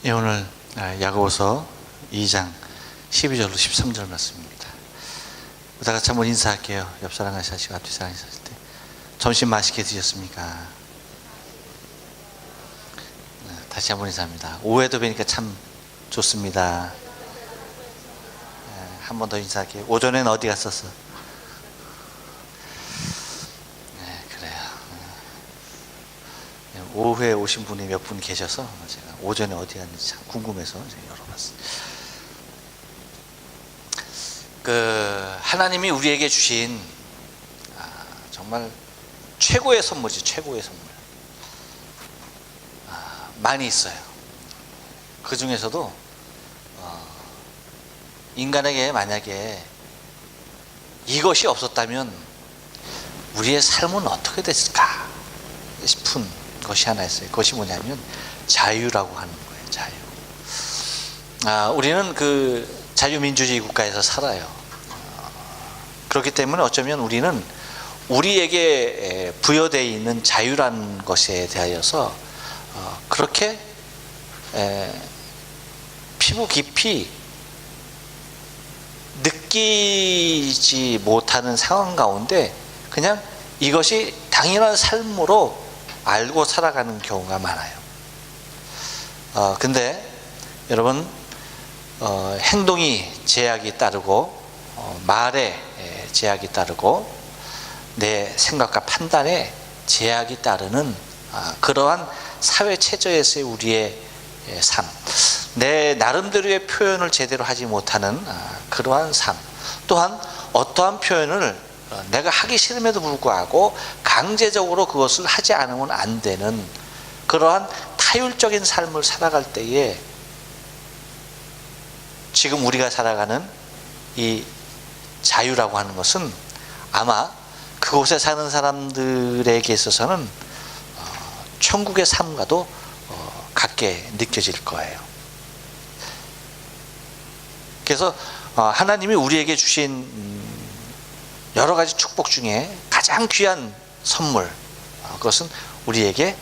예, 오늘 야고보서 2장 12절로 13절 말씀입니다. 다 같이 한번 인사할게요. 옆 사람 하시고 앞뒤 사람 하실 때 점심 맛있게 드셨습니까? 다시 한번 인사합니다. 오후에도 뵈니까 참 좋습니다. 한 번 더 인사할게요. 오전에는 어디 갔었어? 네, 그래요. 오후에 오신 분이 몇 분 계셔서 제가 오전에 어디 갔는지 참 궁금해서 열어봤어요. 하나님이 우리에게 주신 정말 최고의 선물이죠. 최고의 선물. 많이 있어요. 그 중에서도 인간에게 만약에 이것이 없었다면 우리의 삶은 어떻게 됐을까 싶은 것이 하나 있어요. 그것이 뭐냐면 자유라고 하는 거예요. 자유. 우리는 그 자유민주주의 국가에서 살아요. 그렇기 때문에 어쩌면 우리는 우리에게 부여되어 있는 자유라는 것에 대하여서 그렇게 피부 깊이 느끼지 못하는 상황 가운데 그냥 이것이 당연한 삶으로 알고 살아가는 경우가 많아요. 근데 여러분, 행동이 제약이 따르고 말에 제약이 따르고 내 생각과 판단에 제약이 따르는 그러한 사회 체제에서의 우리의 삶, 내 나름대로의 표현을 제대로 하지 못하는 그러한 삶, 또한 어떠한 표현을 내가 하기 싫음에도 불구하고 강제적으로 그것을 하지 않으면 안 되는 그러한 타율적인 삶을 살아갈 때에 지금 우리가 살아가는 이 자유라고 하는 것은 아마 그곳에 사는 사람들에게 있어서는 천국의 삶과도 같게 느껴질 거예요. 그래서 하나님이 우리에게 주신 여러 가지 축복 중에 가장 귀한 선물, 그것은 우리에게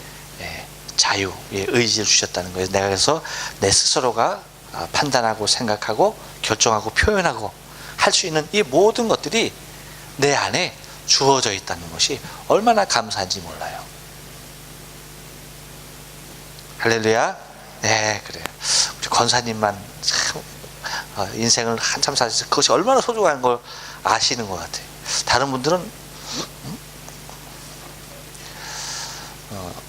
자유의 의지를 주셨다는 거예요. 내가 그래서 내 스스로가 판단하고 생각하고 결정하고 표현하고 할 수 있는 이 모든 것들이 내 안에 주어져 있다는 것이 얼마나 감사한지 몰라요. 할렐루야. 네, 그래요. 우리 권사님만 참 인생을 한참 사셔서 그것이 얼마나 소중한 걸 아시는 것 같아요. 다른 분들은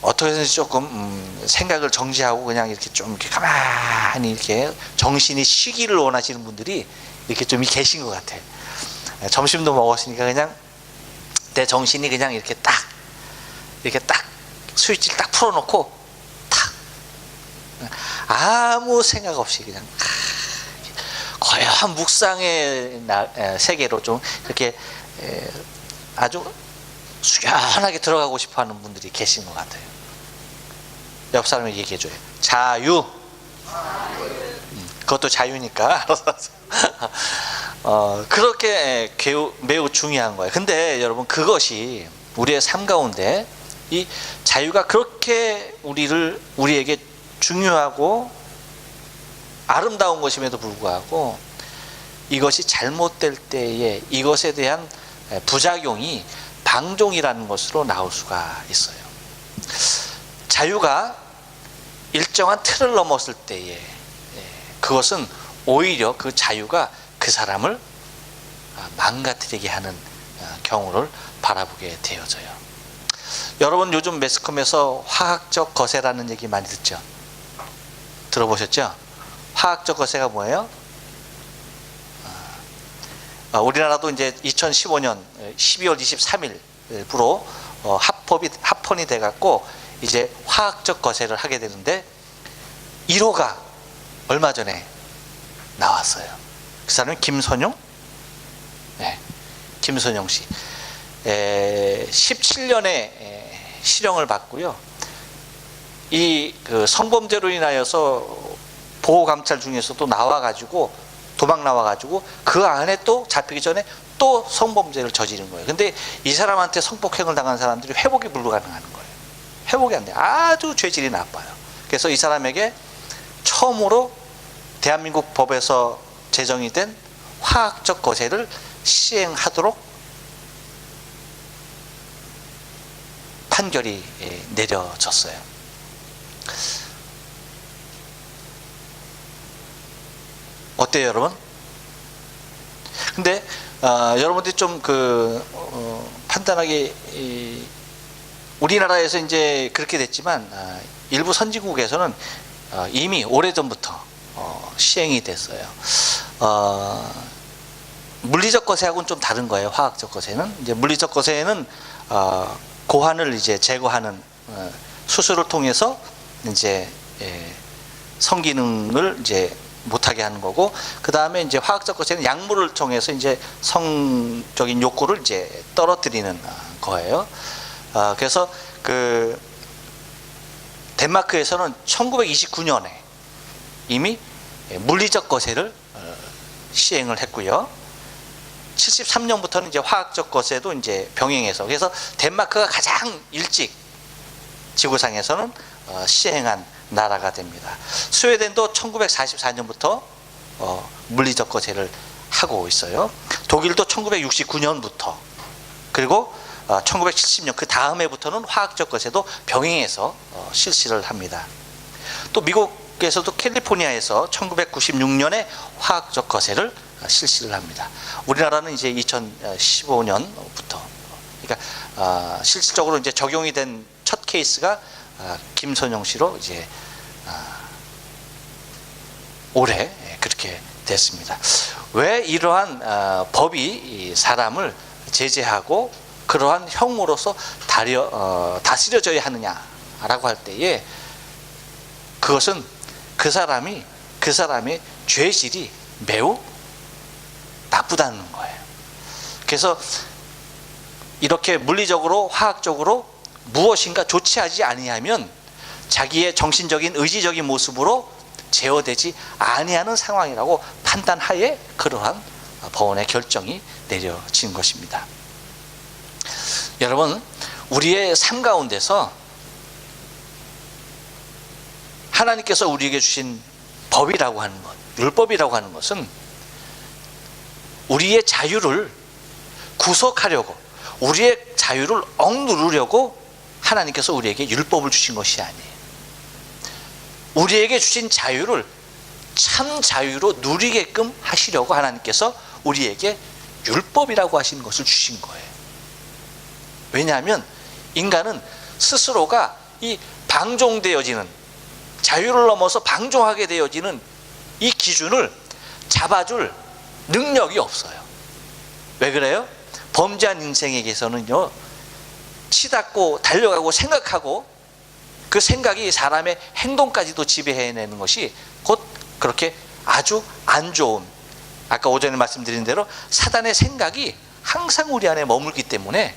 어떻게 해서든지 조금 생각을 정지하고 그냥 이렇게 좀 이렇게 가만히 이렇게 정신이 쉬기를 원하시는 분들이 이렇게 좀 계신 것 같아요. 점심도 먹었으니까 그냥 내 정신이 그냥 이렇게 딱 스위치를 딱 풀어놓고 탁 아무 생각 없이 그냥 고요한 묵상의 세계로 좀 이렇게 아주 숙연하게 들어가고 싶어하는 분들이 계신 것 같아요. 옆 사람에게 얘기해줘요. 자유. 그것도 자유니까 그렇게 매우 중요한 거예요. 근데 여러분, 그것이 우리의 삶 가운데 이 자유가 그렇게 우리에게 중요하고 아름다운 것임에도 불구하고 이것이 잘못될 때에 이것에 대한 부작용이 방종이라는 것으로 나올 수가 있어요. 자유가 일정한 틀을 넘었을 때에 그것은 오히려 그 자유가 그 사람을 망가뜨리게 하는 경우를 바라보게 되어져요. 여러분, 요즘 매스컴에서 화학적 거세라는 얘기 많이 듣죠? 들어보셨죠? 화학적 거세가 뭐예요? 우리나라도 이제 2015년 12월 23일부로 합헌이 돼갖고 이제 화학적 거세를 하게 되는데 1호가 얼마 전에 나왔어요. 그 사람은 김선용? 네, 김선용 씨. 17년의 실형을 받고요. 그 성범죄로 인하여서 보호감찰 중에서도 도망 나와가지고 그 안에 또 잡히기 전에 또 성범죄를 저지른 거예요. 근데 이 사람한테 성폭행을 당한 사람들이 회복이 불가능한 거예요. 회복이 안 돼요. 아주 죄질이 나빠요. 그래서 이 사람에게 처음으로 대한민국 법에서 제정이 된 화학적 거세를 시행하도록 판결이 내려졌어요. 어때요, 여러분? 근데 여러분들이 좀 판단하기, 우리나라에서 이제 그렇게 됐지만 일부 선진국에서는 이미 오래전부터 시행이 됐어요. 물리적 거세하고는 좀 다른 거예요. 화학적 거세는 이제 물리적 거세는 고환을 이제 제거하는 수술을 통해서 이제 성기능을 이제 못하게 하는 거고, 그 다음에 이제 화학적 거세는 약물을 통해서 이제 성적인 욕구를 이제 떨어뜨리는 거예요. 그래서 덴마크에서는 1929년에 이미 물리적 거세를 시행을 했고요. 73년부터는 이제 화학적 거세도 이제 병행해서, 그래서 덴마크가 가장 일찍 지구상에서는 시행한 나라가 됩니다. 스웨덴도 1944년부터 물리적 거세를 하고 있어요. 독일도 1969년부터, 그리고 1970년 그 다음 해부터는 화학적 거세도 병행해서 실시를 합니다. 또 미국에서도 캘리포니아에서 1996년에 화학적 거세를 실시를 합니다. 우리나라는 이제 2015년부터, 그러니까 실질적으로 이제 적용이 된 첫 케이스가 김선영 씨로 이제 올해 그렇게 됐습니다. 왜 이러한 법이 사람을 제재하고 그러한 형으로서 다스려져야 하느냐라고 할 때에, 그것은 그 사람의 죄질이 매우 나쁘다는 거예요. 그래서 이렇게 물리적으로 화학적으로 무엇인가 조치하지 아니하면 자기의 정신적인 의지적인 모습으로 제어되지 아니하는 상황이라고 판단하에 그러한 법원의 결정이 내려진 것입니다. 여러분, 우리의 삶 가운데서 하나님께서 우리에게 주신 법이라고 하는 것, 율법이라고 하는 것은 우리의 자유를 구속하려고, 우리의 자유를 억누르려고 하나님께서 우리에게 율법을 주신 것이 아니에요. 우리에게 주신 자유를 참 자유로 누리게끔 하시려고 하나님께서 우리에게 율법이라고 하시는 것을 주신 거예요. 왜냐하면 인간은 스스로가 이 방종되어지는, 자유를 넘어서 방종하게 되어지는 이 기준을 잡아줄 능력이 없어요. 왜 그래요? 범죄한 인생에게서는요, 치닫고 달려가고 생각하고 그 생각이 사람의 행동까지도 지배해내는 것이 곧 그렇게 아주 안 좋은, 아까 오전에 말씀드린 대로 사단의 생각이 항상 우리 안에 머물기 때문에,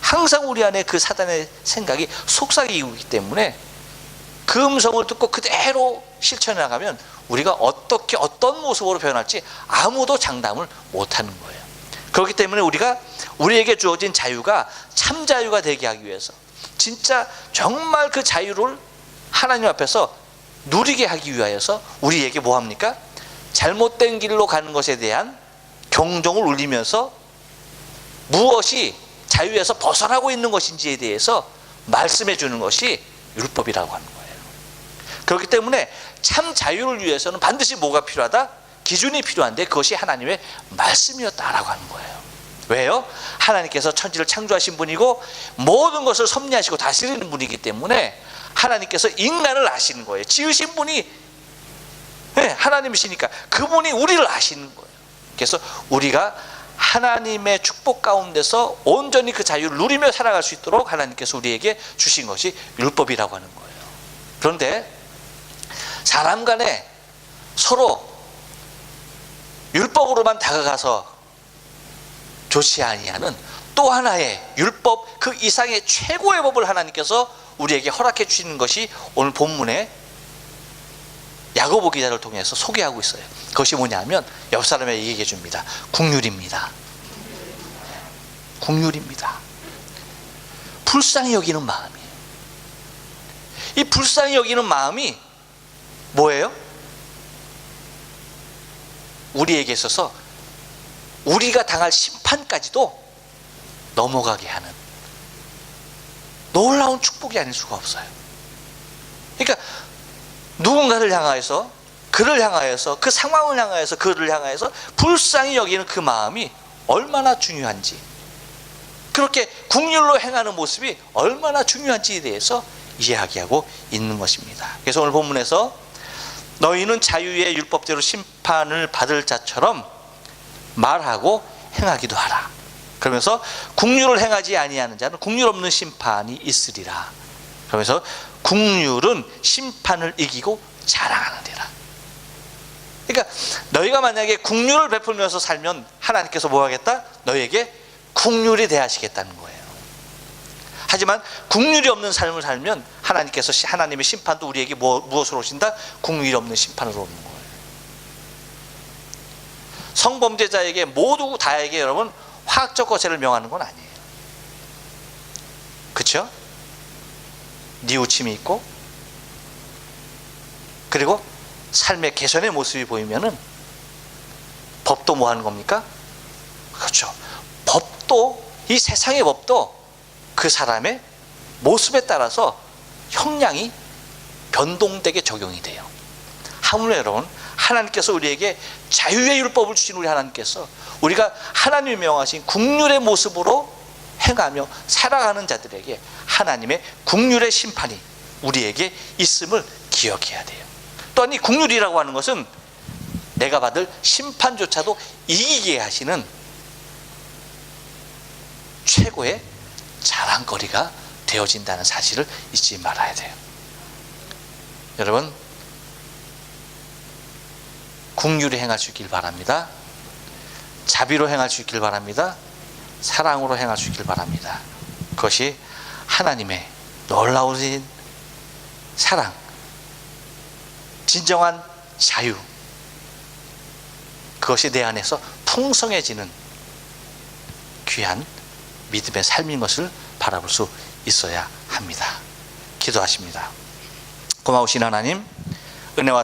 항상 우리 안에 그 사단의 생각이 속삭이기 때문에 그 음성을 듣고 그대로 실천해 나가면 우리가 어떻게 어떤 모습으로 변할지 아무도 장담을 못하는 거예요. 그렇기 때문에 우리에게 주어진 자유가 참 자유가 되게 하기 위해서, 진짜 정말 그 자유를 하나님 앞에서 누리게 하기 위하여서 우리에게 뭐 합니까? 잘못된 길로 가는 것에 대한 경종을 울리면서 무엇이 자유에서 벗어나고 있는 것인지에 대해서 말씀해 주는 것이 율법이라고 하는 거예요. 그렇기 때문에 참 자유를 위해서는 반드시 뭐가 필요하다? 기준이 필요한데 그것이 하나님의 말씀이었다라고 하는 거예요. 왜요? 하나님께서 천지를 창조하신 분이고 모든 것을 섭리하시고 다스리는 분이기 때문에 하나님께서 인간을 아시는 거예요. 지으신 분이 하나님이시니까 그분이 우리를 아시는 거예요. 그래서 우리가 하나님의 축복 가운데서 온전히 그 자유를 누리며 살아갈 수 있도록 하나님께서 우리에게 주신 것이 율법이라고 하는 거예요. 그런데 사람 간에 서로 율법으로만 다가가서 좋지 아니하는 또 하나의 율법, 그 이상의 최고의 법을 하나님께서 우리에게 허락해 주시는 것이 오늘 본문에 야고보 기자를 통해서 소개하고 있어요. 그것이 뭐냐면 옆 사람에게 얘기해 줍니다. 국률입니다. 국률입니다. 불쌍히 여기는 마음이에요. 이 불쌍히 여기는 마음이 뭐예요? 우리에게 있어서 우리가 당할 심판까지도 넘어가게 하는 놀라운 축복이 아닐 수가 없어요. 그러니까 누군가를 향하여서, 그를 향하여서, 그 상황을 향하여서, 그를 향하여서 불쌍히 여기는 그 마음이 얼마나 중요한지, 그렇게 국률로 행하는 모습이 얼마나 중요한지에 대해서 이야기하고 있는 것입니다. 그래서 오늘 본문에서 너희는 자유의 율법대로 심판을 받을 자처럼 말하고 행하기도 하라. 그러면서 국률을 행하지 아니하는 자는 국률 없는 심판이 있으리라. 그러면서 국률은 심판을 이기고 자랑하느니라. 그러니까 너희가 만약에 국률을 베풀면서 살면 하나님께서 뭐 하겠다? 너희에게 국률이 대하시겠다는 거예요. 하지만 국률이 없는 삶을 살면 하나님께서, 하나님의 심판도 우리에게 무엇으로 오신다? 국률이 없는 심판으로 오는 거예요. 성범죄자에게 모두 다에게 여러분 화학적 거세를 명하는 건 아니에요. 그렇죠? 뉘우침이 있고, 그리고 삶의 개선의 모습이 보이면은 법도 뭐 하는 겁니까? 그렇죠. 법도, 이 세상의 법도 그 사람의 모습에 따라서 형량이 변동되게 적용이 돼요. 하물며 여러분, 하나님께서 우리에게 자유의 율법을 주신 우리 하나님께서 우리가 하나님이 명하신 국률의 모습으로 행하며 살아가는 자들에게 하나님의 국률의 심판이 우리에게 있음을 기억해야 돼요. 또한 이 국률이라고 하는 것은 내가 받을 심판조차도 이기게 하시는 최고의 자랑거리가 되어진다는 사실을 잊지 말아야 돼요. 여러분, 국률이 행할 수 있길 바랍니다. 자비로 행할 수 있길 바랍니다. 사랑으로 행할 수 있길 바랍니다. 그것이 하나님의 놀라우신 사랑, 진정한 자유, 그것이 내 안에서 풍성해지는 귀한 믿음의 삶인 것을 바라볼 수 있어야 합니다. 기도하십니다. 고마우신 하나님, 은혜와